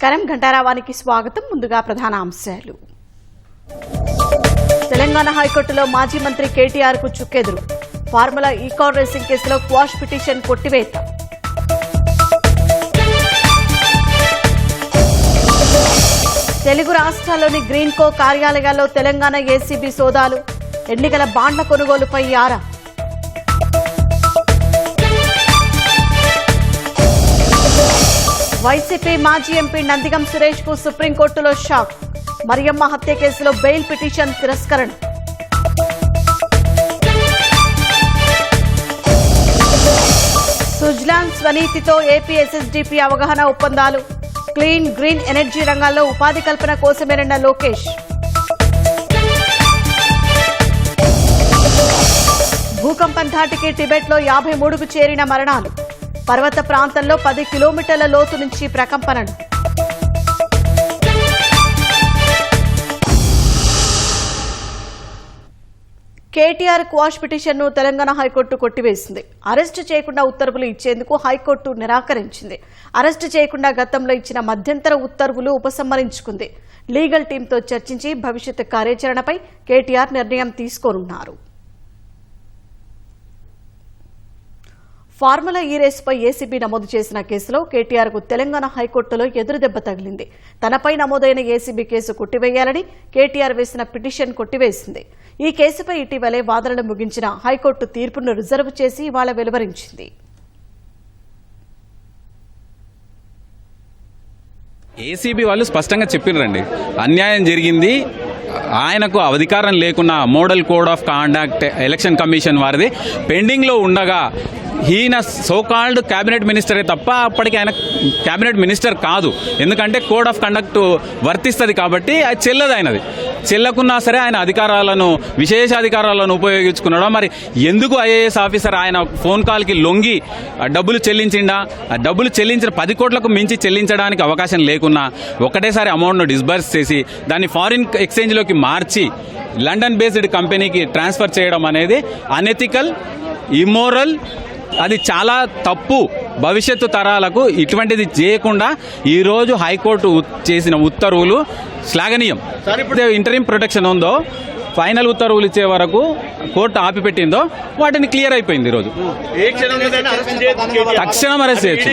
నమస్కారం ఘంటారావానికి స్వాగతం. ముందుగా ప్రధాన అంశాలు. తెలంగాణ హైకోర్టులో మాజీ మంత్రి కేటీఆర్ కు చుక్కెదురు. ఫార్ములా ఈ-కార్ రేసింగ్ కేసులో క్వాష్ పిటిషన్ కొట్టివేత. తెలుగు రాష్ట్రాల్లోని గ్రీన్ కో కార్యాలయాల్లో తెలంగాణ ఏసీబీ సోదాలు. ఎన్నికల బాండ్ల కొనుగోలుపై ఆరా. వైసీపీ మాజీ ఎంపీ నందిగం సురేష్ కు సుప్రీంకోర్టులో షాక్. మరియమ్మ హత్య కేసులో బెయిల్ పిటిషన్ తిరస్కరణ. సుజ్లాన్ స్వనీతితో ఏపీ ఎస్ఎస్డీపీ అవగాహన ఒప్పందాలు. క్లీన్ గ్రీన్ ఎనర్జీ రంగాల్లో ఉపాధి కల్పన కోసమేనన్న లోకేష్. భూకంపం ధాటికి టిబెట్లో 53కు చేరిన మరణాలు. పర్వత ప్రాంతంలో 10 కిలోమీటర్ల లోతు నుంచి ప్రకంపనలు. కేటీఆర్ క్వాష్ పిటిషన్ను తెలంగాణ హైకోర్టు కొట్టివేసింది. అరెస్టు చేయకుండా ఉత్తర్వులు ఇచ్చేందుకు హైకోర్టు నిరాకరించింది. అరెస్టు చేయకుండా గతంలో ఇచ్చిన మధ్యంతర ఉత్తర్వులు ఉపసంహరించుకుంది. లీగల్ టీంతో చర్చించి భవిష్యత్ కార్యాచరణపై కేటీఆర్ నిర్ణయం తీసుకోనున్నారు. ఫార్ములా ఈ రేసుపై ఏసీబీ నమోదు చేసిన కేసులో కేటీఆర్ కు తెలంగాణ హైకోర్టులో ఎదురుదెబ్బ తగిలింది. తనపై నమోదైన ఏసీబీ కేసు కొట్టివేయాలని కేటీఆర్ వేసిన పిటిషన్ కొట్టివేసింది. ఈ కేసుపై ఇటీవలే వాదనలు ముగించిన హైకోర్టు తీర్పును రిజర్వ్ చేసి ఇవాళ వెలువరించింది. ఏసీబీ వాళ్ళు స్పష్టంగా చెప్పినారండి, అన్యాయం జరిగింది, ఆయనకు అధికారం లేకున్నా model code of conduct election commission వారిది పెండింగ్లో ఉండగా ఈయన సోకాల్డ్ క్యాబినెట్ మినిస్టరే తప్ప అప్పటికి ఆయన క్యాబినెట్ మినిస్టర్ కాదు. ఎందుకంటే కోడ్ ఆఫ్ కండక్ట్ వర్తిస్తుంది కాబట్టి అది చెల్లదు. ఆయనది చెల్లకున్నా సరే ఆయన అధికారాలను విశేషాధికారాలను ఉపయోగించుకున్నాడు. మరి ఎందుకు ఐఏఎస్ ఆఫీసర్ ఆయన ఫోన్ కాల్కి లొంగి డబ్బులు చెల్లించిండా? డబ్బులు చెల్లించిన 10 కోట్లకు మించి చెల్లించడానికి అవకాశం లేకున్నా ఒకటేసారి అమౌంట్ను డిస్బర్స్ చేసి దాన్ని ఫారిన్ ఎక్స్చేంజ్లోకి మార్చి లండన్ బేస్డ్ కంపెనీకి ట్రాన్స్ఫర్ చేయడం అనేది అనెథికల్, ఇమ్మోరల్, అది చాలా తప్పు. భవిష్యత్తు తరాలకు ఇటువంటిది చేయకుండా ఈరోజు హైకోర్టు చేసిన ఉత్తర్వులు శ్లాఘనీయం. ఇప్పుడు ఇంటరిమ్ ప్రొటెక్షన్ ఉందో ఫైనల్ ఉత్తర్వులు ఇచ్చే వరకు కోర్టు ఆపిపెట్టిందో వాటిని క్లియర్ అయిపోయింది. ఈరోజు తక్షణం అరెస్ట్ చేయొచ్చు.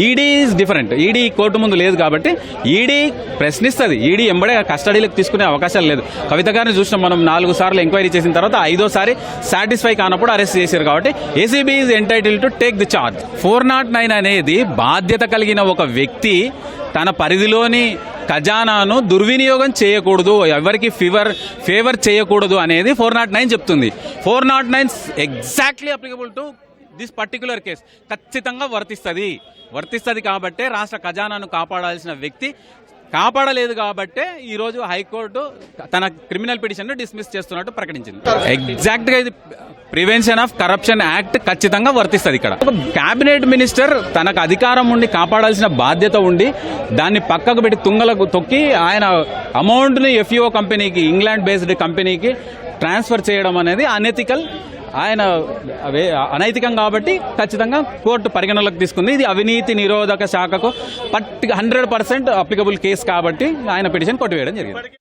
ED is different. ED court ముందు లేదు కాబట్టి ఈడీ ప్రశ్నిస్తుంది. ఈడీ ఎంబడే కస్టడీలకు తీసుకునే అవకాశాలు లేదు. కవిత గారిని చూసినాం మనం. 4 సార్లు ఎంక్వైరీ చేసిన తర్వాత 5వ సాటిస్ఫై కానప్పుడు అరెస్ట్ చేశారు. కాబట్టి ACB is entitle to take the charge. 409 అనేది బాధ్యత కలిగిన ఒక వ్యక్తి తన పరిధిలోని ఖజానాను దుర్వినియోగం చేయకూడదు, ఎవరికి ఫేవర్ చేయకూడదు అనేది 409 చెప్తుంది. 409 exactly applicable to this particular case. ఖచ్చితంగా వర్తిస్తుంది కాబట్టే రాష్ట్ర ఖజానాను కాపాడాల్సిన వ్యక్తి కాపాడలేదు కాబట్టే ఈరోజు హైకోర్టు తన క్రిమినల్ పిటిషన్ డిస్మిస్ చేస్తున్నట్టు ప్రకటించింది. ఎగ్జాక్ట్గా ఇది ప్రివెన్షన్ ఆఫ్ కరప్షన్ యాక్ట్ ఖచ్చితంగా వర్తిస్తుంది. ఇక్కడ క్యాబినెట్ మినిస్టర్ తనకు అధికారం ఉండి కాపాడాల్సిన బాధ్యత ఉండి దాన్ని పక్కకు పెట్టి తుంగలకు తొక్కి ఆయన అమౌంట్ని ఎఫ్ఈఓ కంపెనీకి, ఇంగ్లాండ్ బేస్డ్ కంపెనీకి ట్రాన్స్ఫర్ చేయడం అనేది అనెథికల్, ఆయన అనైతికం కాబట్టి ఖచ్చితంగా కోర్టు పరిగణలోకి తీసుకుంది. ఇది అవినీతి నిరోధక శాఖకు 100% అప్లికబుల్ కేసు కాబట్టి ఆయన పిటిషన్ కొట్టివేయడం జరిగింది.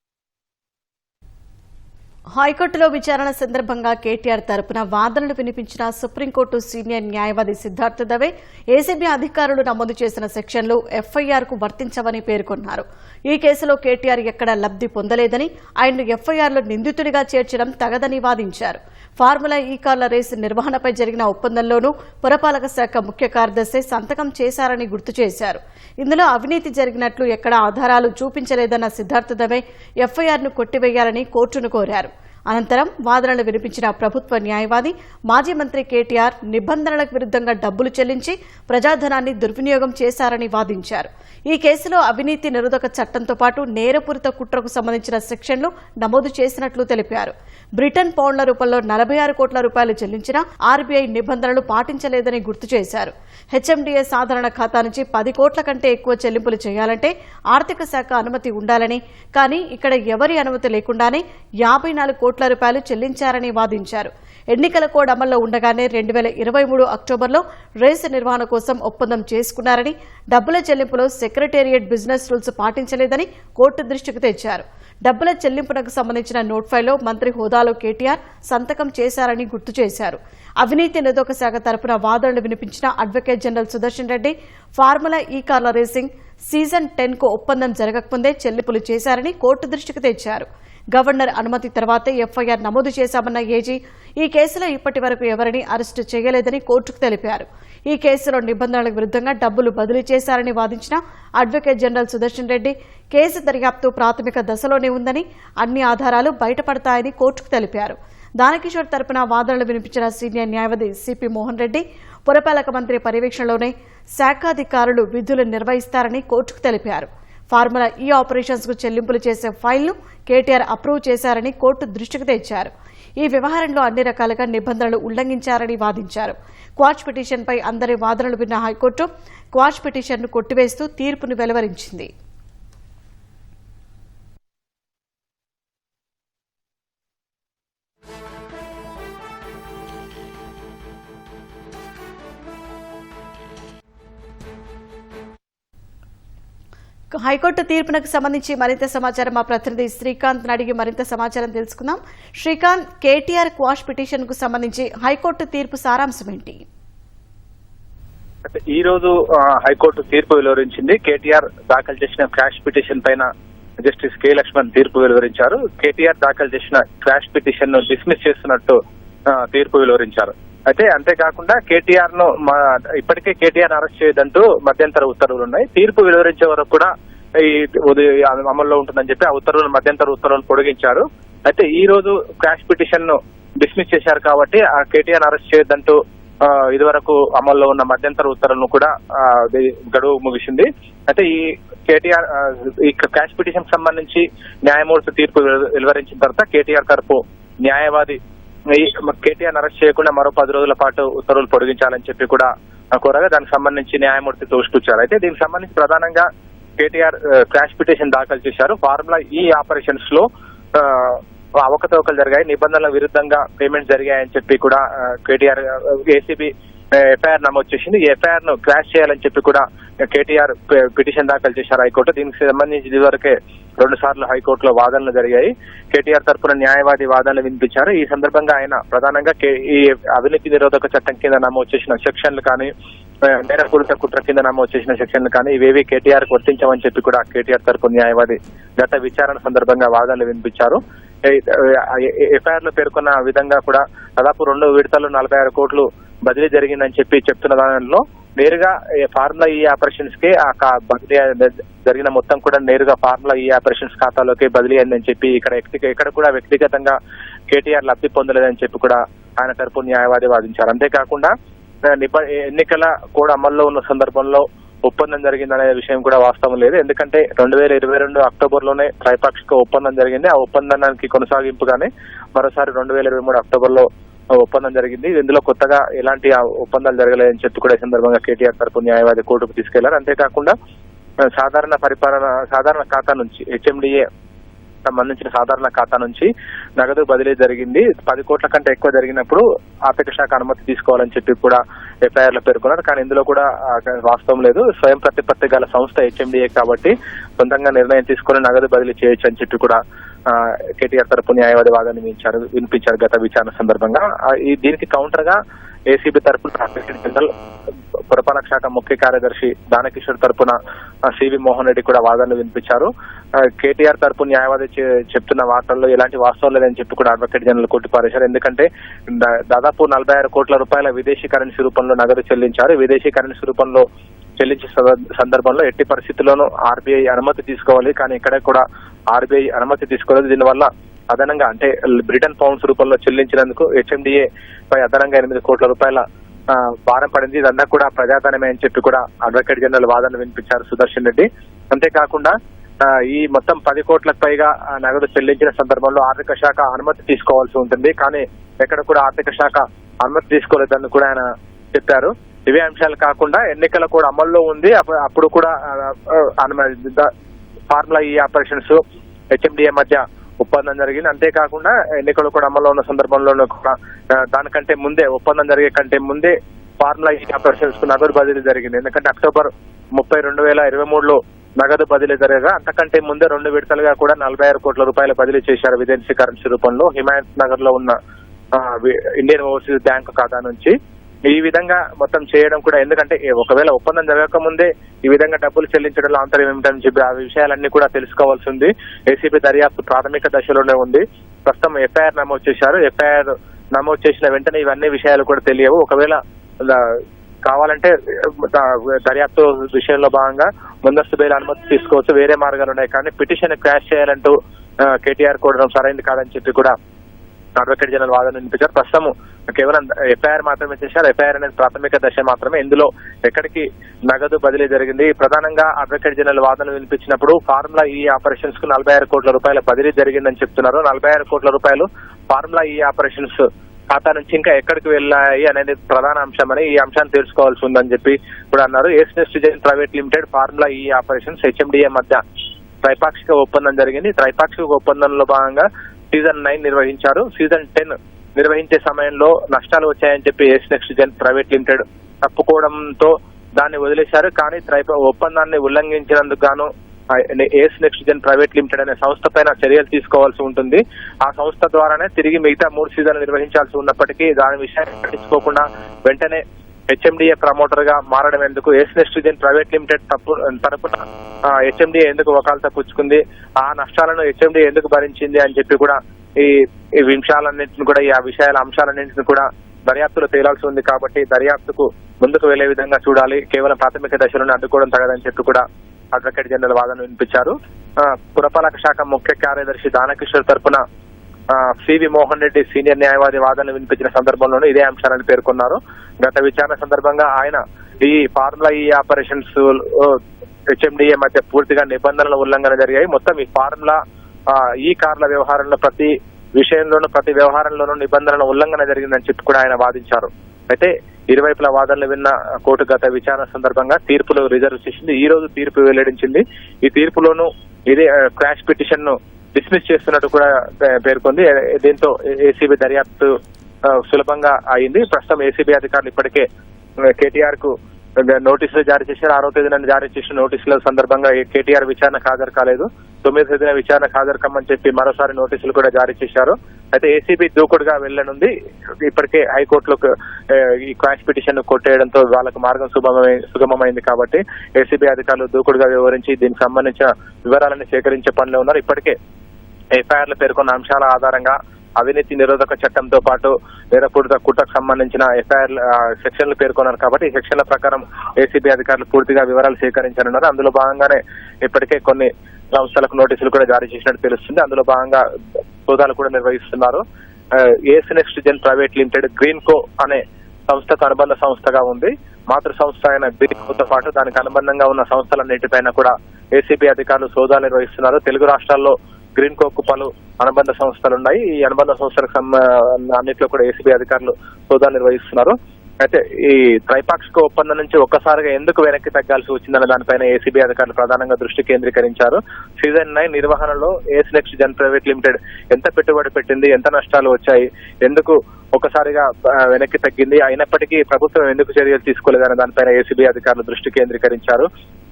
హైకోర్టులో విచారణ సందర్భంగా కేటీఆర్ తరపున వాదనలు వినిపించిన సుప్రీంకోర్టు సీనియర్ న్యాయవాది సిద్ధార్థ దవే ఏసీబీ అధికారులు నమోదు చేసిన సెక్షన్లు ఎఫ్ఐఆర్ కు వర్తించవని పేర్కొన్నారు. ఈ కేసులో కేటీఆర్ ఎక్కడా లబ్ధి పొందలేదని, ఆయన్ను ఎఫ్ఐఆర్లో నిందితుడిగా చేర్చడం తగదని వాదించారు. ఫార్ములా ఈ-కార్ల రేసు నిర్వహణపై జరిగిన ఒప్పందంలోనూ పురపాలక శాఖ ముఖ్య కార్యదర్శి సంతకం చేశారని గుర్తు చేశారు. ఇందులో అవినీతి జరిగినట్లు ఎక్కడా ఆధారాలు చూపించలేదన్న సిద్ధార్థ దవే ఎఫ్ఐఆర్ను కొట్టివేయాలని కోర్టును కోరారు. అనంతరం వాదనలు వినిపించిన ప్రభుత్వ న్యాయవాది మాజీ మంత్రి కేటీఆర్ నిబంధనలకు విరుద్ధంగా డబ్బులు చెల్లించి ప్రజాధనాన్ని దుర్వినియోగం చేశారని వాదించారు. ఈ కేసులో అవినీతి నిరోధక చట్టంతో పాటు నేరపూరిత కుట్రకు సంబంధించిన సెక్షన్లు నమోదు చేసినట్లు తెలిపారు. బ్రిటన్ పౌండ్ల రూపంలో 46 కోట్ల రూపాయలు చెల్లించినా ఆర్బీఐ నిబంధనలు పాటించలేదని గుర్తు చేశారు. హెచ్ఎండిఏ సాధారణ ఖాతా నుంచి 10 కోట్ల కంటే ఎక్కువ చెల్లింపులు చేయాలంటే ఆర్థిక శాఖ అనుమతి ఉండాలని, కానీ ఇక్కడ ఎవరి అనుమతి లేకుండానే 54 కోట్ల రూపాయలు చెల్లించారని వాదించారు. ఎన్నికల కోడ్ అమల్లో ఉండగానే 2023 అక్టోబర్లో రేసు నిర్వహణ కోసం ఒప్పందం చేసుకున్నారని, డబ్బుల చెల్లింపులో సెక్రటేరియట్ బిజినెస్ రూల్స్ పాటించలేదని కోర్టు దృష్టికి తెచ్చారు. డబ్బుల చెల్లింపునకు సంబంధించిన నోట్ ఫైల్లో మంత్రి హోదాలో కేటీఆర్ సంతకం చేశారని గుర్తు చేశారు. అవినీతి నిరోధక శాఖ తరపున వాదనలు వినిపించిన advocate general Sudarshan Reddy formula ఈ కార్ల రేసింగ్ సీజన్ 10కు ఒప్పందం జరగకముందే చెల్లింపులు చేశారని కోర్టు దృష్టికి తెచ్చారు. గవర్నర్ అనుమతి తర్వాతే ఎఫ్ఐఆర్ నమోదు చేశామన్న ఏజీ ఈ కేసులో ఇప్పటి వరకు ఎవరిని అరెస్టు చేయలేదని కోర్టుకు తెలిపారు. ఈ కేసులో నిబంధనలకు విరుద్ధంగా డబ్బులు బదిలీ చేశారని వాదించిన advocate general Sudarshan Reddy case దర్యాప్తు ప్రాథమిక దశలోనే ఉందని, అన్ని ఆధారాలు బయటపడతాయని కోర్టుకు తెలిపారు. దానకిషోర్ తరపున వాదనలు వినిపించిన సీనియర్ న్యాయవాది సిపి మోహన్ రెడ్డి పురపాలక మంత్రి పర్యవేక్షణలోనే శాఖాధికారులు విధులు నిర్వహిస్తారని కోర్టుకు తెలిపారు. ఫార్ములా ఈ ఆపరేషన్స్ కు చెల్లింపులు చేసే ఫైల్ను కేటీఆర్ అప్రూవ్ చేశారని కోర్టు దృష్టికి తెచ్చారు. ఈ వ్యవహారంలో అన్ని రకాలుగా నిబంధనలు ఉల్లంఘించారని వాదించారు. క్వాష్ పిటిషన్పై అందరి వాదనలు విన్న హైకోర్టు క్వాష్ పిటిషన్ను కొట్టివేస్తూ తీర్పును వెలువరించింది. హైకోర్టు తీర్పునకు సంబంధించి మరింత సమాచారం మా ప్రతినిధి శ్రీకాంత్ అడిగి మరింత సమాచారం తెలుసుకుందాం. శ్రీకాంత్, కేటీఆర్ క్వాష్ పిటిషన్ కు సంబంధించి హైకోర్టు తీర్పు సారాంశం ఏంటి? ఈ రోజు హైకోర్టు తీర్పు వెలువరించింది. కేటీఆర్ దాఖలు చేసిన క్వాష్ పిటిషన్ పైన జస్టిస్ కె లక్ష్మణ్ తీర్పు వెలువరించారు. కేటీఆర్ దాఖలు చేసిన క్వాష్ పిటిషన్ ను డిస్మిస్ చేస్తున్నట్టు తీర్పు వెలువరించారు. అయితే అంతేకాకుండా కేటీఆర్ ను ఇప్పటికే కేటీఆర్ అరెస్ట్ చేయదంటూ మధ్యంతర ఉత్తర్వులు ఉన్నాయి. తీర్పు వెలువరించే వరకు కూడా ఈ అమల్లో ఉంటుందని చెప్పి ఆ ఉత్తర్వులు మధ్యంతర ఉత్తర్వులు పొడిగించారు. అయితే ఈ రోజు క్వాష్ పిటిషన్ ను డిస్మిస్ చేశారు కాబట్టి ఆ కేటీఆర్ అరెస్ట్ చేయొద్దంటూ ఇదివరకు అమల్లో ఉన్న మధ్యంతర ఉత్తర్వులను కూడా గడువు ముగిసింది. అయితే ఈ కేటీఆర్ ఈ క్వాష్ పిటిషన్ సంబంధించి న్యాయమూర్తి తీర్పు వెలువరించిన తర్వాత కేటీఆర్ తరపు న్యాయవాది కేటీఆర్ అరెస్ట్ చేయకుండా మరో 10 రోజుల పాటు ఉత్తర్వులు పొడిగించాలని చెప్పి కూడా కోరగా దానికి సంబంధించి న్యాయమూర్తి తోసిపుచ్చారు. అయితే దీనికి సంబంధించి ప్రధానంగా కేటీఆర్ క్వాష్ పిటిషన్ దాఖలు చేశారు. ఫార్ములా ఈ ఆపరేషన్స్ లో అవకతవకలు జరిగాయి, నిబంధనల విరుద్ధంగా పేమెంట్స్ జరిగాయని చెప్పి కూడా కేటీఆర్ ఏసీబీ ఎఫ్ఐఆర్ నమోదు చేసింది. ఈ ఎఫ్ఐఆర్ ను క్రాష్ చేయాలని చెప్పి కూడా కేటీఆర్ పిటిషన్ దాఖలు చేశారు హైకోర్టు. దీనికి సంబంధించి ఇదివరకే 2 సార్లు హైకోర్టులో వాదనలు జరిగాయి. కేటీఆర్ తరఫున న్యాయవాది వాదనలు వినిపించారు. ఈ సందర్భంగా ఆయన ప్రధానంగా ఈ అవినీతి నిరోధక చట్టం కింద నమోదు చేసిన సెక్షన్లు కానీ, నేరపూరిత కుట్ర కింద నమోదు చేసిన సెక్షన్లు కానీ ఇవేవి కేటీఆర్ కు వర్తించమని చెప్పి కూడా కేటీఆర్ తరఫున న్యాయవాది గత విచారణ సందర్భంగా వాదనలు వినిపించారు. ఎఫ్ఐఆర్ లో పేర్కొన్న విధంగా కూడా దాదాపు 2 విడతలు 46 కోట్లు బదిలీ జరిగిందని చెప్పి చెప్తున్న దానిలో నేరుగా ఫార్ములా ఈ ఆపరేషన్స్ కి బదిలీ జరిగిన మొత్తం కూడా నేరుగా ఫార్ములా ఈ ఆపరేషన్స్ ఖాతాలోకి బదిలీ అయిందని చెప్పి ఇక్కడ కూడా వ్యక్తిగతంగా కేటీఆర్ లబ్ధి పొందలేదని చెప్పి కూడా ఆయన తరపు న్యాయవాది వాదించారు. అంతేకాకుండా ఎన్నికల కోడ్ అమల్లో ఉన్న సందర్భంలో ఒప్పందం జరిగిందనే విషయం కూడా వాస్తవం లేదు. ఎందుకంటే 2022 అక్టోబర్ లోనే త్రైపాక్షిక ఒప్పందం జరిగింది. ఆ ఒప్పందానికి కొనసాగింపుగానే మరోసారి 2023 అక్టోబర్ లో ఒప్పందం జరిగింది. ఇందులో కొత్తగా ఎలాంటి ఒప్పందాలు జరగలేదని చెప్పి కూడా ఈ సందర్భంగా కేటీఆర్ తరపు న్యాయవాది కోర్టుకు తీసుకెళ్లారు. అంతేకాకుండా సాధారణ ఖాతా నుంచి హెచ్ఎండిఏ సంబంధించిన సాధారణ ఖాతా నుంచి నగదు బదిలీ జరిగింది. 10 కోట్ల కంటే ఎక్కువ జరిగినప్పుడు ఆర్థిక శాఖ అనుమతి తీసుకోవాలని చెప్పి కూడా ఎఫ్ఐఆర్ లో పేర్కొన్నారు. కానీ ఇందులో కూడా వాస్తవం లేదు. స్వయం ప్రతిపత్తి గల సంస్థ హెచ్ఎండిఏ కాబట్టి సొంతంగా నిర్ణయం తీసుకుని నగదు బదిలీ చేయొచ్చు అని చెప్పి కూడా కేటీఆర్ తరపు న్యాయవాది వాదన వినిపించారు గత విచారణ సందర్భంగా. దీనికి కౌంటర్ గా ఏసీబీ తరపున అడ్వకేట్ జనరల్ పురపాలక శాఖ ముఖ్య కార్యదర్శి దానకిషోర్ తరపున సివి మోహన్ రెడ్డి కూడా వాదనలు వినిపించారు. కేటీఆర్ తరపు న్యాయవాది చెప్తున్న వార్తల్లో ఎలాంటి వాస్తవం లేదని చెప్పి కూడా అడ్వకేట్ జనరల్ కొట్టిపారేశారు. ఎందుకంటే దాదాపు 46 కోట్ల రూపాయల విదేశీ కరెన్సీ రూపంలో నగదు చెల్లించారు. విదేశీ కరెన్సీ రూపంలో చెల్లించే సందర్భంలో ఎట్టి పరిస్థితుల్లోనూ ఆర్బీఐ అనుమతి తీసుకోవాలి. కానీ ఇక్కడ కూడా ఆర్బీఐ అనుమతి తీసుకోలేదు. దీనివల్ల అదనంగా అంటే బ్రిటన్ పౌండ్స్ రూపంలో చెల్లించినందుకు హెచ్ఎండిఏ పై అదనంగా 8 కోట్ల రూపాయల భారం పడింది. ఇదంతా కూడా ప్రజాధనమే అని చెప్పి కూడా అడ్వకేట్ జనరల్ వాదనలు వినిపించారు సుదర్శన్ రెడ్డి. అంతేకాకుండా ఈ మొత్తం 10 కోట్లకు పైగా నగదు చెల్లించిన సందర్భంలో ఆర్థిక శాఖ అనుమతి తీసుకోవాల్సి ఉంటుంది. కానీ ఎక్కడ కూడా ఆర్థిక శాఖ అనుమతి తీసుకోలేదని కూడా ఆయన చెప్పారు. ఇవే అంశాలు కాకుండా ఎన్నికల కూడా అమల్లో ఉంది. అప్పుడు కూడా ఫార్ములా ఈ ఆపరేషన్స్ హెచ్ఎండిఏ మధ్య ఒప్పందం జరిగింది. అంతేకాకుండా ఎన్నికలు కూడా అమల్లో ఉన్న సందర్భంలోనూ కూడా దానికంటే ముందే ఒప్పందం జరిగే కంటే ముందే ఫార్ములా ఈ ఆపరేషన్స్ కు నగదు బదిలీ జరిగింది. ఎందుకంటే అక్టోబర్ 30, 2023లో నగదు బదిలీ జరగగా అంతకంటే ముందే 2 విడతలుగా కూడా 46 కోట్ల రూపాయలు బదిలీ చేశారు విదేశీ కరెన్సీ రూపంలో హిమాయత్ నగర్ లో ఉన్న ఇండియన్ ఓవర్సీస్ బ్యాంక్ ఖాతా నుంచి. ఈ విధంగా మొత్తం చేయడం కూడా, ఎందుకంటే ఒకవేళ ఒప్పందం జరగక ముందే ఈ విధంగా డబ్బులు చెల్లించడంలో ఆంతర్యం ఏమిటని చెప్పి ఆ విషయాలన్నీ కూడా తెలుసుకోవాల్సి ఉంది. ఏసీబీ దర్యాప్తు ప్రాథమిక దశలోనే ఉంది. ప్రస్తుతం ఎఫ్ఐఆర్ నమోదు చేశారు. ఎఫ్ఐఆర్ నమోదు చేసిన వెంటనే ఇవన్నీ విషయాలు కూడా తెలియవు. ఒకవేళ కావాలంటే దర్యాప్తు విషయంలో భాగంగా ముందస్తు బెయిల్ అనుమతి తీసుకోవచ్చు, వేరే మార్గాలు ఉన్నాయి. కానీ పిటిషన్ క్రాష్ చేయాలంటూ కేటీఆర్ కోరడం సరైనది కాదని చెప్పి కూడా అడ్వకేట్ జనరల్ వాదన వినిపించారు. ప్రస్తుతం కేవలం ఎఫ్ఐఆర్ మాత్రమే చేశారు. ఎఫ్ఐఆర్ అనేది ప్రాథమిక దశ మాత్రమే. ఇందులో ఎక్కడికి నగదు బదిలీ జరిగింది, ప్రధానంగా అడ్వకేట్ జనరల్ వాదన వినిపించినప్పుడు ఫార్ములా ఈ ఆపరేషన్స్ కు 46 కోట్ల రూపాయల బదిలీ జరిగిందని చెప్తున్నారు. 46 కోట్ల రూపాయలు ఫార్ములా ఈ ఆపరేషన్స్ ఖాతా నుంచి ఇంకా ఎక్కడికి వెళ్ళాయి అనేది ప్రధాన అంశమని, ఈ అంశాన్ని తెలుసుకోవాల్సి ఉందని చెప్పి కూడా అన్నారు. Ace Next Gen private limited formula E operations HMDA మధ్య త్రైపాక్షిక ఒప్పందం జరిగింది. త్రైపాక్షిక ఒప్పందంలో భాగంగా సీజన్ 9 నిర్వహించారు. సీజన్ 10 నిర్వహించే సమయంలో నష్టాలు వచ్చాయని చెప్పి ఏస్ నెక్స్ట్ జెన్ ప్రైవేట్ లిమిటెడ్ తప్పుకోవడంతో దాన్ని వదిలేశారు. కానీ ఒప్పందాన్ని ఉల్లంఘించినందుకు గాను ఏస్ నెక్స్ట్ జెన్ ప్రైవేట్ లిమిటెడ్ అనే సంస్థ పైన చర్యలు తీసుకోవాల్సి ఉంటుంది. ఆ సంస్థ ద్వారానే తిరిగి మిగతా 3 సీజన్లు నిర్వహించాల్సి ఉన్నప్పటికీ దాని విషయాన్ని పట్టించుకోకుండా వెంటనే హెచ్ఎండిఏ ప్రమోటర్ గా మారడం ఎందుకు, ఏస్ నెక్స్ట్ జెన్ ప్రైవేట్ లిమిటెడ్ తరపున హెచ్ఎండిఏ ఎందుకు వకాల్తా పుచ్చుకుంది, ఆ నష్టాలను హెచ్ఎండిఏ ఎందుకు భరించింది అని చెప్పి కూడా ఈ విషయాలన్నింటిని కూడా, ఈ అంశాలన్నింటిని కూడా దర్యాప్తులో తేలాల్సి ఉంది. కాబట్టి దర్యాప్తుకు ముందుకు వెళ్లే విధంగా చూడాలి. కేవలం ప్రాథమిక దశలోనే అడ్డుకోవడం తగదని చెప్పి కూడా అడ్వకేట్ జనరల్ వాదన వినిపించారు. పురపాలక శాఖ ముఖ్య కార్యదర్శి దానకిషోర్ తరపున సివి మోహన్ రెడ్డి సీనియర్ న్యాయవాది వాదన వినిపించిన సందర్భంలోనూ ఇదే అంశాలను పేర్కొన్నారు. గత విచారణ సందర్భంగా ఆయన ఈ ఫార్ములా ఈ ఆపరేషన్స్ హెచ్ఎండిఏ మధ్య పూర్తిగా నిబంధనల ఉల్లంఘన జరిగాయి. మొత్తం ఈ ఫార్ములా ఈ కార్ల వ్యవహారంలో ప్రతి విషయంలోనూ ప్రతి వ్యవహారంలోనూ నిబంధనల ఉల్లంఘన జరిగిందని చెప్పి కూడా ఆయన వాదించారు. అయితే ఇరువైపుల వాదనలు విన్న కోర్టు గత విచారణ సందర్భంగా తీర్పులు రిజర్వ్ చేసింది. ఈ రోజు తీర్పు వెల్లడించింది. ఈ తీర్పులోనూ ఇదే క్రాష్ పిటిషన్ ను డిస్మిస్ చేస్తున్నట్టు కూడా పేర్కొంది. దీంతో ఏసీబీ దర్యాప్తు సులభంగా అయింది. ప్రస్తుతం ఏసీబీ అధికారులు ఇప్పటికే కేటీఆర్ కు నోటీసులు జారీ చేశారు. 6వ తేదీన జారీ చేసిన నోటీసుల సందర్భంగా కేటీఆర్ విచారణకు హాజరు కాలేదు. 9వ తేదీన విచారణకు హాజరు కమ్మని చెప్పి మరోసారి నోటీసులు కూడా జారీ చేశారు. అయితే ఏసీబీ దూకుడుగా వెళ్లనుంది. ఇప్పటికే హైకోర్టులో ఈ క్వాష్ పిటిషన్ కొట్టేయడంతో వాళ్ళకు మార్గం సుగమమైంది. కాబట్టి ఏసీబీ అధికారులు దూకుడుగా వివరించి దీనికి సంబంధించిన వివరాలను సేకరించే పనిలో ఉన్నారు. ఇప్పటికే ఎఫ్ఐఆర్లు పేర్కొన్న అంశాల ఆధారంగా అవినీతి నిరోధక చట్టంతో పాటు నేరపూరిత కుట్రకు సంబంధించిన ఎఫ్ఐఆర్ సెక్షన్లు పేర్కొన్నారు. కాబట్టి ఈ సెక్షన్ల ప్రకారం ఏసీబీ అధికారులు పూర్తిగా వివరాలు సేకరించనున్నారు. అందులో భాగంగానే ఇప్పటికే కొన్ని సంస్థలకు నోటీసులు కూడా జారీ చేసినట్టు తెలుస్తుంది. అందులో భాగంగా సోదాలు కూడా నిర్వహిస్తున్నారు. Ace Next Gen private limited Greenko అనే సంస్థకు అనుబంధ సంస్థగా ఉంది. మాతృ సంస్థ అయిన గ్రీన్ కోతో పాటు దానికి అనుబంధంగా ఉన్న సంస్థలన్నిటిపైన కూడా ఏసీబీ అధికారులు సోదాలు నిర్వహిస్తున్నారు. తెలుగు రాష్ట్రాల్లో గ్రీన్ కోకు పలు అనుబంధ సంస్థలు ఉన్నాయి. ఈ అనుబంధ సంస్థలకు అన్నింటిలో కూడా ఏసీబీ అధికారులు సోదాలు నిర్వహిస్తున్నారు. అయితే ఈ త్రైపాక్షిక ఒప్పందం నుంచి ఒక్కసారిగా ఎందుకు వెనక్కి తగ్గాల్సి వచ్చిందన్న దానిపైన ఏసీబీ అధికారులు ప్రధానంగా దృష్టి కేంద్రీకరించారు. సీజన్ 9 నిర్వహణలో ఏస్ నెక్స్ట్ జెన్ ప్రైవేట్ లిమిటెడ్ ఎంత పెట్టుబడి పెట్టింది, ఎంత నష్టాలు వచ్చాయి, ఎందుకు ఒకసారిగా వెనక్కి తగ్గింది, అయినప్పటికీ ప్రభుత్వం ఎందుకు చర్యలు తీసుకోలేదన్న దానిపైన ఏసీబీ అధికారులు దృష్టి కేంద్రీకరించారు.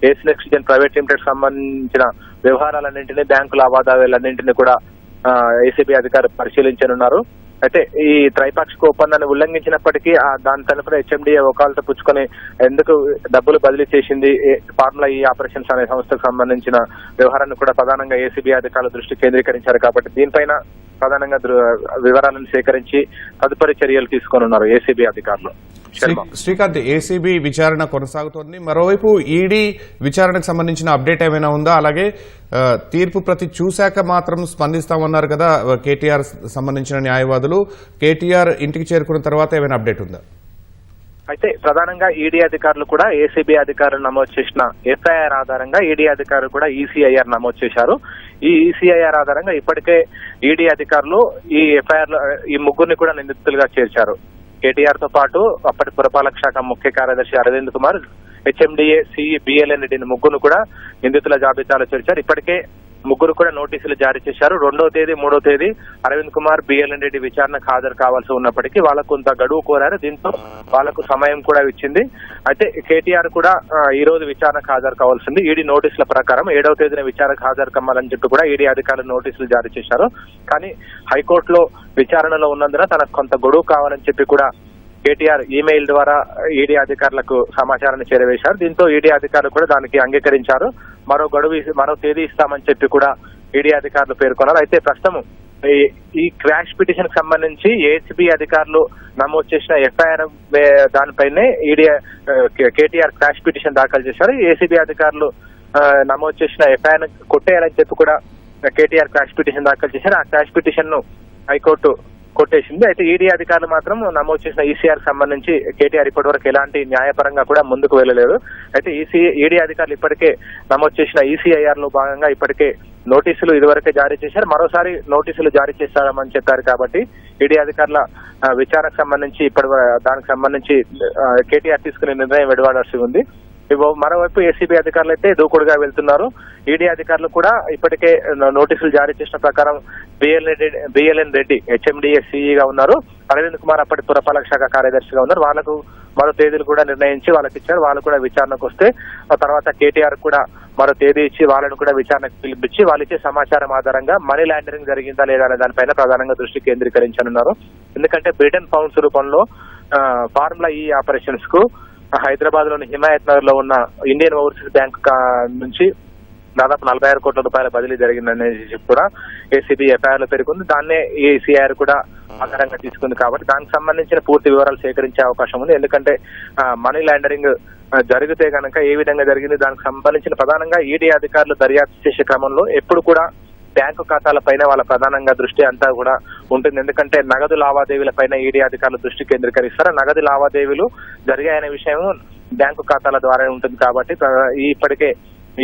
ఏస్ నెక్స్ట్ జెన్ ప్రైవేట్ లిమిటెడ్ సంబంధించిన వ్యవహారాలన్నింటినీ, బ్యాంకు లావాదేవీలన్నింటినీ కూడా ఏసీబీ అధికారులు పరిశీలించనున్నారు. అయితే ఈ త్రైపాక్షిక ఒప్పందాన్ని ఉల్లంఘించినప్పటికీ దాని తరపున హెచ్ఎండిఏ వకాలతో పుచ్చుకొని ఎందుకు డబ్బులు బదిలీ చేసింది, ఫార్ములా ఈ ఆపరేషన్స్ అనే సంస్థకు సంబంధించిన వ్యవహారాన్ని కూడా ప్రధానంగా ఏసీబీ అధికారులు దృష్టి కేంద్రీకరించారు. కాబట్టి దీనిపైన ప్రధానంగా వివరాలను సేకరించి తదుపరి చర్యలు తీసుకోనున్నారు ఏసీబీ అధికారులు. శ్రీకాంత్, ఏసీబీ విచారణ కొనసాగుతోంది. మరోవైపు ఈడీ విచారణకు సంబంధించిన అప్డేట్ ఏమైనా ఉందా? అలాగే తీర్పు ప్రతి చూశాక మాత్రం స్పందిస్తామన్నారు కదా కేటీఆర్ సంబంధించిన న్యాయవాదులు. కేటీఆర్ ఇంటికి చేరుకున్న తర్వాత ఏమైనా అప్డేట్ ఉందా? అయితే ప్రధానంగా ఈడీ అధికారులు కూడా ఏసీబీ అధికారులు నమోదు చేసిన ఎఫ్ఐఆర్ ఆధారంగా ఈడీ అధికారులు కూడా ఈసీఐఆర్ నమోదు చేశారు. ఈ ఈసీఐఆర్ ఆధారంగా ఇప్పటికే ఈడీ అధికారులు ఈ ఎఫ్ఐఆర్ ఈ ముగ్గురిని కూడా నిందితులుగా చేర్చారు. కేటీఆర్ తో పాటు అప్పటి పురపాలక శాఖ ముఖ్య కార్యదర్శి Aravind Kumar, HMDA CE BLN రెడ్డిని ముగ్గురు కూడా నిందితుల జాబితాలో చేర్చారు. ఇప్పటికే ముగ్గురు కూడా నోటీసులు జారీ చేశారు. 2వ తేదీ 3వ తేదీ అరవింద్ కుమార్, బిఎల్ఎన్ రెడ్డి విచారణకు హాజరు కావాల్సి ఉన్నప్పటికీ వాళ్ళకు కొంత గడువు కోరారు. దీంతో వాళ్ళకు సమయం కూడా ఇచ్చింది. అయితే కేటీఆర్ కూడా ఈ రోజు విచారణకు హాజరు కావాల్సింది. ఈడీ నోటీసుల ప్రకారం 7వ తేదీన విచారణకు హాజరు కమ్మాలని చెప్పి కూడా ఈడీ అధికారులు నోటీసులు జారీ చేశారు. కానీ హైకోర్టులో విచారణలో ఉన్నందున తనకు కొంత గడువు కావాలని చెప్పి కూడా కేటీఆర్ ఈమెయిల్ ద్వారా ఈడీ అధికారులకు సమాచారాన్ని చేరవేశారు. దీంతో ఈడీ అధికారులు కూడా దానికి అంగీకరించారు. మరో తేదీ ఇస్తామని చెప్పి కూడా ఈడీ అధికారులు పేర్కొన్నారు. అయితే ప్రస్తుతం ఈ క్రాష్ పిటిషన్ కి సంబంధించి ఏసీబీ అధికారులు నమోదు చేసిన ఎఫ్ఐఆర్ దానిపైనే ఈడీ కేటీఆర్ క్రాష్ పిటిషన్ దాఖలు చేశారు. ఏసీబీ అధికారులు నమోదు చేసిన ఎఫ్ఐఆర్ కొట్టేయాలని చెప్పి కూడా కేటీఆర్ క్రాష్ పిటిషన్ దాఖలు చేశారు. ఆ క్రాష్ పిటిషన్ ను హైకోర్టు కొట్టేసింది. అయితే ఈడీ అధికారులు మాత్రం నమోదు చేసిన ఈసీఆర్ సంబంధించి కేటీఆర్ ఇప్పటి వరకు ఎలాంటి న్యాయపరంగా కూడా ముందుకు వెళ్ళలేదు. అయితే ఈడీ అధికారులు ఇప్పటికే నమోదు చేసిన ఈసీఐఆర్ లో భాగంగా ఇప్పటికే నోటీసులు ఇదివరకే జారీ చేశారు. మరోసారి నోటీసులు జారీ చేస్తామని చెప్పారు. కాబట్టి ఈడీ అధికారుల విచారణకు సంబంధించి దానికి సంబంధించి కేటీఆర్ తీసుకునే నిర్ణయం వెలువడాల్సి ఉంది. మరోవైపు ఏసీబీ అధికారులు అయితే దూకుడుగా వెళ్తున్నారు. ఈడీ అధికారులు కూడా ఇప్పటికే నోటీసులు జారీ చేసిన ప్రకారం బిఎల్ఎన్ రెడ్డి హెచ్ఎండిఏ సిఈగా ఉన్నారు. అరవింద్ కుమార్ అప్పటి పురపాలక శాఖ కార్యదర్శిగా ఉన్నారు. వాళ్ళకు మరో తేదీలు కూడా నిర్ణయించి వాళ్ళకి ఇచ్చారు. వాళ్ళు కూడా విచారణకు వస్తే ఆ తర్వాత కేటీఆర్ కూడా మరో తేదీ ఇచ్చి వాళ్ళను కూడా విచారణకు పిలిపించి వాళ్ళు ఇచ్చే సమాచారం ఆధారంగా మనీ లాండరింగ్ జరిగిందా లేదా అనే దానిపైన ప్రధానంగా దృష్టి కేంద్రీకరించనున్నారు. ఎందుకంటే బ్రిటన్ పౌండ్స్ రూపంలో ఫార్ములా ఈ ఆపరేషన్స్ కు హైదరాబాద్ లోని హిమాయత్ నగర్ లో ఉన్న ఇండియన్ ఓవర్సీస్ బ్యాంక్ నుంచి దాదాపు 46 కోట్ల రూపాయల బదిలీ జరిగిందనేది కూడా ఏసీబీ ఎఫ్ఐఆర్ లో పేర్కొంది. దాన్నే ఈసీఐఆర్ కూడా ఆధారంగా తీసుకుంది. కాబట్టి దానికి సంబంధించిన పూర్తి వివరాలు సేకరించే అవకాశం ఉంది. ఎందుకంటే మనీ లాండరింగ్ జరిగితే కనుక ఏ విధంగా జరిగింది దానికి సంబంధించిన ప్రధానంగా ఈడీ అధికారులు దర్యాప్తు చేసే క్రమంలో ఎప్పుడు కూడా బ్యాంకు ఖాతాల పైన వాళ్ళ ప్రధానంగా దృష్టి అంతా కూడా ఉంటుంది. ఎందుకంటే నగదు లావాదేవీల పైన ఈడీ అధికారులు దృష్టి కేంద్రీకరిస్తారు. నగదు లావాదేవీలు జరిగాయనే విషయం బ్యాంకు ఖాతాల ద్వారా ఉంటుంది. కాబట్టి ఇప్పటికే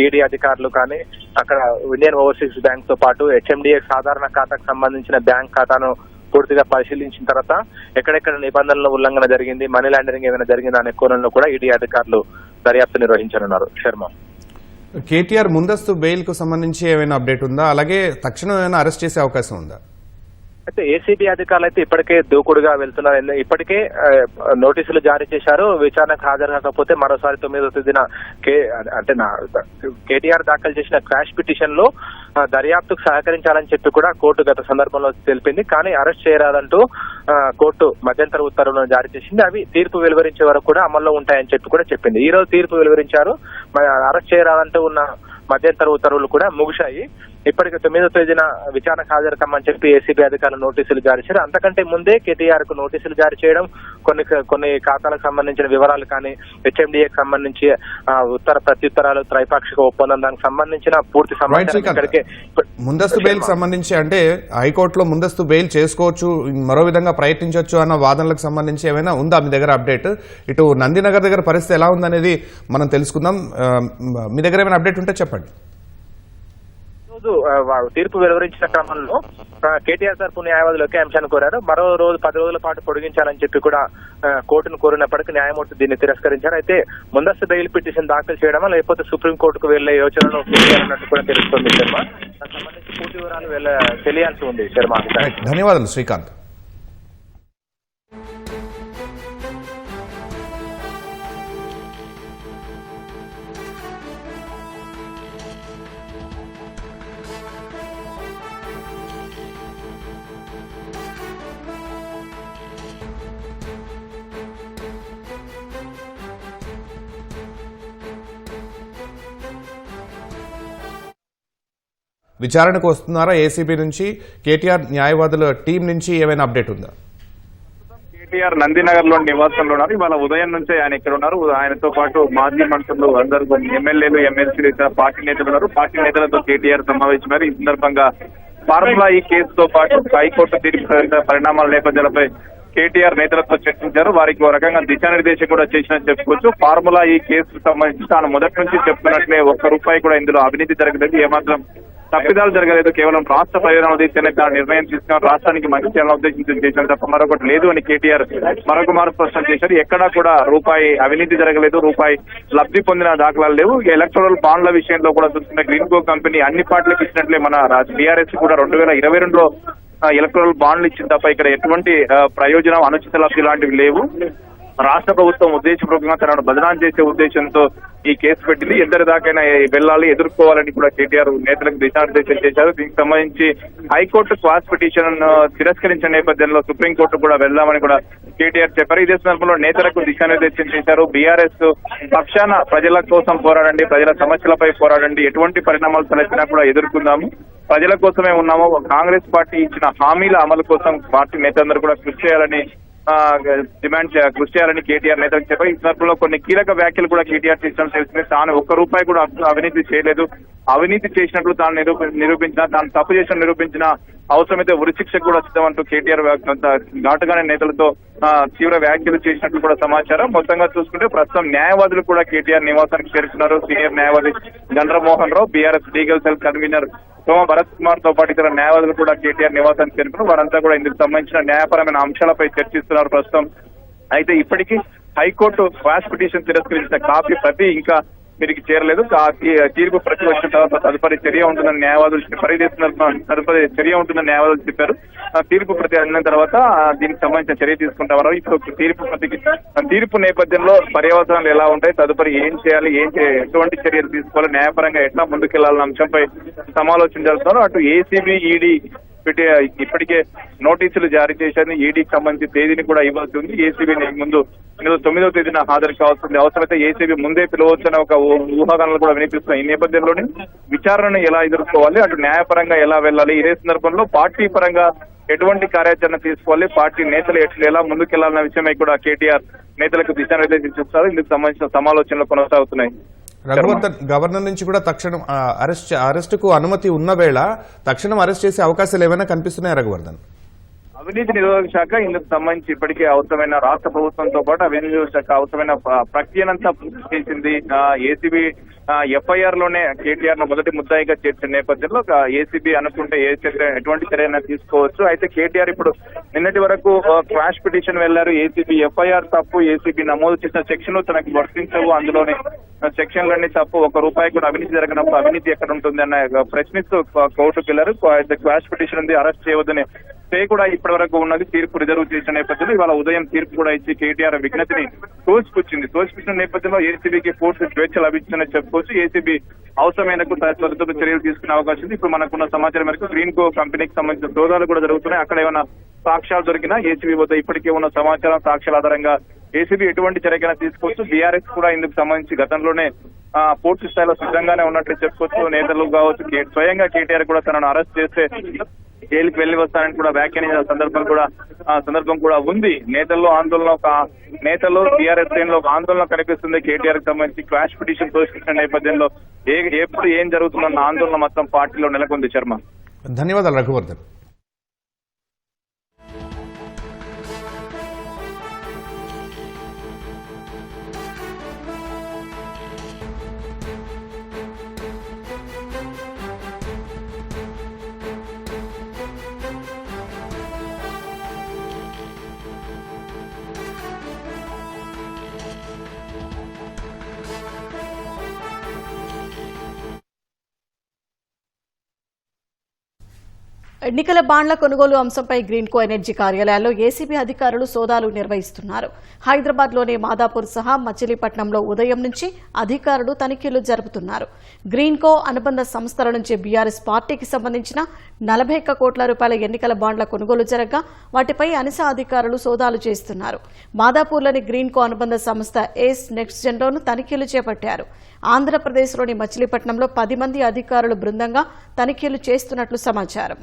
ఈడీ అధికారులు కానీ అక్కడ ఇండియన్ ఓవర్సీస్ బ్యాంక్ తో పాటు హెచ్ఎండిఏ సాధారణ ఖాతాకు సంబంధించిన బ్యాంక్ ఖాతాను పూర్తిగా పరిశీలించిన తర్వాత ఎక్కడెక్కడ నిబంధనల ఉల్లంఘన జరిగింది, మనీ లాండరింగ్ ఏమైనా జరిగిందా అనే కోణంలో కూడా ఈడీ అధికారులు దర్యాప్తు నిర్వహించనున్నారు. శర్మ, కేటీఆర్ ముందస్తు బెయిల్ కు సంబంధించి ఏమైనా అప్డేట్ ఉందా? అలాగే తక్షణం ఏమైనా అరెస్ట్ చేసే అవకాశం ఉందా? అయితే ఏసీబీ అధికారులు అయితే ఇప్పటికే దూకుడుగా వెళ్తున్నారు. ఇప్పటికే నోటీసులు జారీ చేశారు. విచారణకు హాజరు కాకపోతే మరోసారి 9వ తేదీన కేటీఆర్ దాఖలు చేసిన క్రాష్ పిటిషన్ లో దర్యాప్తుకు సహకరించాలని చెప్పి కూడా కోర్టు గత సందర్భంలో తెలిపింది. కానీ అరెస్ట్ చేయరాదంటూ కోర్టు మధ్యంతర ఉత్తర్వులను జారీ చేసింది. అవి తీర్పు వెలువరించే వరకు కూడా అమల్లో ఉంటాయని చెప్పి కూడా చెప్పింది. ఈ రోజు తీర్పు వెలువరించారు. అరెస్ట్ చేయరాదంటూ ఉన్న మధ్యంతర ఉత్తర్వులు కూడా ముగిశాయి. ఇప్పటికే 9వ తేదీన విచారణకు హాజరు కమ్మని చెప్పి ఏసీబీ అధికారులు నోటీసులు జారీ చేశారు. అంతకంటే ముందే కేటీఆర్ కు నోటీసులు జారీ చేయడం, కొన్ని ఖాతాలకు సంబంధించిన వివరాలు కానీ హెచ్ఎండిఏకి సంబంధించి ఉత్తర ప్రత్యుత్తరాలు, త్రైపాక్షిక ఒప్పందం దానికి సంబంధించిన పూర్తి సమాచారం ఇక్కడికే. ముందస్తు బెయిల్ సంబంధించి అంటే హైకోర్టులో ముందస్తు బెయిల్ చేసుకోవచ్చు, మరో విధంగా ప్రయత్నించవచ్చు అన్న వాదనలకు సంబంధించి ఏమైనా ఉందా మీ దగ్గర అప్డేట్? ఇటు నందినగర్ దగ్గర పరిస్థితి ఎలా ఉందనేది మనం తెలుసుకుందాం. మీ దగ్గర ఏమైనా అప్డేట్ ఉంటే చెప్పండి. రోజు తీర్పు వెలువరించిన క్రమంలో కేటీఆర్ తరపు న్యాయవాదులు ఒకే అంశాన్ని కోరారు. మరో రోజు 10 రోజుల పాటు పొడిగించాలని చెప్పి కూడా కోర్టును కోరినప్పటికీ న్యాయమూర్తి దీన్ని తిరస్కరించారు. అయితే ముందస్తు బెయిల్ పిటిషన్ దాఖలు చేయడమా లేకపోతే సుప్రీంకోర్టుకు వెళ్లే యోచనను చేయాలన్నట్టు కూడా తెలుస్తోంది శర్మ. దానికి సంబంధించి పూర్తి వివరాలు తెలియాల్సి ఉంది శర్మ. ధన్యవాదాలు శ్రీకాంత్. విచారణకు వస్తున్నారా ఏసీబీ నుంచి? కేటీఆర్ న్యాయవాదుల టీం నుంచి ఏమైనా అప్డేట్ ఉందా? కేటీఆర్ నందినగర్ లో నివాసంలో ఉన్నారు. ఇవాళ ఉదయం నుంచే ఆయన ఇక్కడ ఉన్నారు. ఆయనతో పాటు మాజీ మంత్రులు, అందరూ ఎమ్మెల్యేలు, ఎమ్మెల్సీలు, ఇతర పార్టీ నేతలు ఉన్నారు. పార్టీ నేతలతో కేటీఆర్ సమావేశమయ్యారు. ఈ సందర్భంగా ఫార్ములా ఈ కేసుతో పాటు హైకోర్టు తీర్పు పరిణామాల నేపథ్యాలపై కేటీఆర్ నేతలతో చర్చించారు. వారికి ఒక రకంగా దిశానిర్దేశం కూడా చేసినట్టు చెప్పుకోవచ్చు. ఫార్ములా ఈ కేసుకు సంబంధించి తాను మొదటి నుంచి చెప్తున్నట్లే 1 రూపాయి కూడా ఇందులో అవినీతి జరగలేదు, ఏమాత్రం తప్పిదాలు జరగలేదు, కేవలం రాష్ట్ర ప్రయోజనాల ఉద్దేశంగా తాను నిర్ణయం తీసుకున్న రాష్ట్రానికి మంచి చేయాలని ఉద్దేశించి చేసిన తప్ప మరొకటి లేదు అని కేటీఆర్ మరొక మారు స్పష్టం చేశారు. ఎక్కడా కూడా రూపాయి అవినీతి జరగలేదు, రూపాయి లబ్ధి పొందిన దాఖలాలు లేవు. ఎలక్టోరల్ బాండ్ల విషయంలో కూడా చూస్తున్న గ్రీన్కో కంపెనీ అన్ని పార్టీలకు ఇచ్చినట్లే మన టీఆర్ఎస్ కూడా 2022లో ఎలక్టోరల్ బాండ్లు ఇచ్చిన తప్ప ఇక్కడ ఎటువంటి ప్రయోజనం, అనుచిత లబ్ధి లాంటివి లేవు. రాష్ట్ర ప్రభుత్వం ఉద్దేశపూర్వకంగా తనను బదనాం చేసే ఉద్దేశంతో ఈ కేసు పెట్టింది. ఇద్దరి దాకైనా వెళ్ళాలి, ఎదుర్కోవాలని కూడా కేటీఆర్ నేతలకు దిశానిర్దేశం చేశారు. దీనికి సంబంధించి హైకోర్టు క్వాష్ పిటిషన్ తిరస్కరించిన నేపథ్యంలో సుప్రీంకోర్టు కూడా వెళ్దామని కూడా కేటీఆర్ చెప్పారు. ఇదే సందర్భంలో నేతలకు దిశానిర్దేశం చేశారు. బీఆర్ఎస్ పక్షాన ప్రజల కోసం పోరాడండి, ప్రజల సమస్యలపై పోరాడండి, ఎటువంటి పరిణామాలు తలెత్తినా కూడా ఎదుర్కొందాము, ప్రజల కోసమే ఉన్నాము. కాంగ్రెస్ పార్టీ ఇచ్చిన హామీల అమలు కోసం పార్టీ నేతలందరూ కూడా కృషి చేయాలని కృషి చేయాలని కేటీఆర్ నేతలకు చెప్పారు. ఈ సందర్భంలో కొన్ని కీలక వ్యాఖ్యలు కూడా కేటీఆర్ చేసినట్టు తెలిసింది. తాను ₹1 కూడా అవినీతి చేయలేదు, అవినీతి చేసినట్లు తాను నిరూపించిన, తాను తప్పు చేసిన నిరూపించిన, అవసరమైతే ఉరిశిక్షకు కూడా సిద్ధమంటూ కేటీఆర్ ఘాటుగానే నేతలతో తీవ్ర వ్యాఖ్యలు చేసినట్లు కూడా సమాచారం. మొత్తంగా చూసుకుంటే ప్రస్తుతం న్యాయవాదులు కూడా కేటీఆర్ నివాసానికి చేరుకున్నారు. సీనియర్ న్యాయవాది గండ్రమోహన్ రావు, బీఆర్ఎస్ లీగల్ సెల్ కన్వీనర్ సోమ భరత్ కుమార్ తో పాటు ఇతర న్యాయవాదులు కూడా కేటీఆర్ నివాసానికి చేరుకున్నారు. వారంతా కూడా ఇందుకు సంబంధించిన న్యాయపరమైన అంశాలపై చర్చిస్తున్నారు ప్రస్తుతం. అయితే ఇప్పటికీ హైకోర్టు క్వాష్ పిటిషన్ తిరస్కరించిన కాపీ ప్రతి ఇంకా వీరికి చేరలేదు. తీర్పు ప్రతి వచ్చిన తర్వాత తదుపరి చర్య ఉంటుందని న్యాయవాదులు తదుపరి చర్య ఉంటుందని న్యాయవాదులు చెప్పారు. తీర్పు ప్రతి అందిన తర్వాత దీనికి సంబంధించిన చర్య తీసుకుంటారు. ఇప్పుడు తీర్పు నేపథ్యంలో పర్యవసనాలు ఎలా ఉంటాయి, తదుపరి ఏం చేయాలి, ఎటువంటి చర్యలు తీసుకోవాలి, న్యాయపరంగా ఎట్లా ముందుకెళ్లాలన్న అంశంపై సమాలోచన జరుగుతున్నారు. అటు ఏసీబీ, ఈడీ ఇప్పటికే నోటీసులు జారీ చేశారు. ఈడీకి సంబంధించి తేదీని కూడా ఇవ్వాల్సి ఉంది. ఏసీబీ ముందు 9వ తేదీన హాజరు కావాల్సింది. అవసరమైతే ఏసీబీ ముందే పిలవచ్చని ఒక ఊహాగానాలు కూడా వినిపిస్తున్నాయి. ఈ నేపథ్యంలోనే విచారణను ఎలా ఎదుర్కోవాలి, అటు న్యాయపరంగా ఎలా వెళ్లాలి, ఇదే సందర్భంలో పార్టీ పరంగా ఎటువంటి కార్యాచరణ తీసుకోవాలి, పార్టీ నేతలు ఎలా ముందుకెళ్లాలన్న విషయమై కూడా కేటీఆర్ నేతలకు దిశానిర్దేశం చేస్తారు. ఇందుకు సంబంధించిన సమాలోచనలు కొనసాగుతున్నాయి. రఘువర్ధన్, గవర్నర్ నుంచి కూడా తక్షణం అరెస్టుకు అనుమతి ఉన్న వేళ తక్షణం అరెస్ట్ చేసే అవకాశాలు ఏమైనా కనిపిస్తున్నాయా రఘువర్ధన్? అవినీతి నిరోధక శాఖ ఇందుకు సంబంధించి ఇప్పటికే అవసరమైన రాష్ట్ర ప్రభుత్వంతో పాటు అవినీతి నిరోధక శాఖ అవసరమైన ప్రక్రియనంతా పూర్తి చేసింది. ఏసీబీ ఎఫ్ఐఆర్ లోనే కేటీఆర్ ను మొదటి ముద్దాయిగా చేర్చిన నేపథ్యంలో ఏసీబీ అనుకుంటే ఎటువంటి చర్య తీసుకోవచ్చు. అయితే కేటీఆర్ ఇప్పుడు నిన్నటి వరకు క్వాష్ పిటిషన్ వెళ్లారు. ఏసీబీ ఎఫ్ఐఆర్ తప్పు, ఏసీబీ నమోదు చేసిన సెక్షన్ తనకు వర్తించవు, అందులోనే సెక్షన్లన్నీ తప్పు, ₹1 కూడా అవినీతి జరగనప్పుడు అవినీతి ఎక్కడ ఉంటుంది అన్న ప్రశ్నిస్తూ కోర్టుకు వెళ్లారు. క్వాష్ పిటిషన్ ఉంది, అరెస్ట్ చేయవద్దని స్టే కూడా ఇప్పటి వరకు ఉన్నది. తీర్పు రిజర్వ్ చేసిన నేపథ్యంలో ఇవాళ ఉదయం తీర్పు కూడా ఇచ్చి కేటీఆర్ విజ్ఞప్తిని తోసిపుచ్చిన నేపథ్యంలో ఏసీబీకి పూర్తి స్వేచ్ఛ లభించిందని చెప్పుకోవచ్చు. ఏసీబీ అవసరమైన తదుపరి చర్యలు తీసుకునే అవకాశం ఉంది. ఇప్పుడు మనకున్న సమాచారం మేరకు గ్రీన్కో కంపెనీకి సంబంధించిన సోదాలు కూడా జరుగుతున్నాయి. అక్కడ ఏమైనా సాక్ష్యాలు దొరికినా ఏసీబీ వద్ద ఇప్పటికే ఉన్న సమాచారం, సాక్ష్యాల ఆధారంగా ఏసీబీ ఎటువంటి చర్యకైనా తీసుకోవచ్చు. బీఆర్ఎస్ కూడా ఇందుకు సంబంధించి గతంలోనే పూర్తి స్థాయిలో సిద్ధంగానే ఉన్నట్లు చెప్పుకోవచ్చు. నేతలు కావచ్చు, స్వయంగా కేటీఆర్ కూడా తనను అరెస్ట్ చేస్తే జైలుకి వెళ్లి వస్తానని కూడా వ్యాఖ్యానించిన సందర్భం కూడా ఉంది. నేతల్లో టీఆర్ఎస్ శ్రేణిలో ఒక ఆందోళన కనిపిస్తుంది. కేటీఆర్ కి సంబంధించి క్వాష్ పిటిషన్ తోసిపుచ్చిన నేపథ్యంలో ఎప్పుడు ఏం జరుగుతుందన్న ఆందోళన మొత్తం పార్టీలో నెలకొంది. శర్మ, ధన్యవాదాలు రఘువర్ధన్. ఎన్నికల బాండ్ల కొనుగోలు అంశంపై గ్రీన్కో ఎనర్జీ కార్యాలయాల్లో ఏసీబీ అధికారులు సోదాలు నిర్వహిస్తున్నారు. హైదరాబాద్లోని మాదాపూర్ సహా మచిలీపట్నంలో ఉదయం నుంచి అధికారులు తనిఖీలు జరుపుతున్నారు. గ్రీన్కో అనుబంధ సంస్థల నుంచి బీఆర్ఎస్ పార్టీకి సంబంధించిన ₹41 కోట్ల ఎన్నికల బాండ్ల కొనుగోలు జరగగా వాటిపై అనిసా అధికారులు సోదాలు చేస్తున్నారు. మాదాపూర్లోని గ్రీన్కో అనుబంధ సంస్థ ఏస్ నెక్స్ట్ జెన్లోను తనిఖీలు చేపట్టారు. ఆంధ్రప్రదేశ్లోని మచిలీపట్నంలో 10 మంది అధికారులు బృందంగా తనిఖీలు చేస్తున్నట్లు సమాచారం.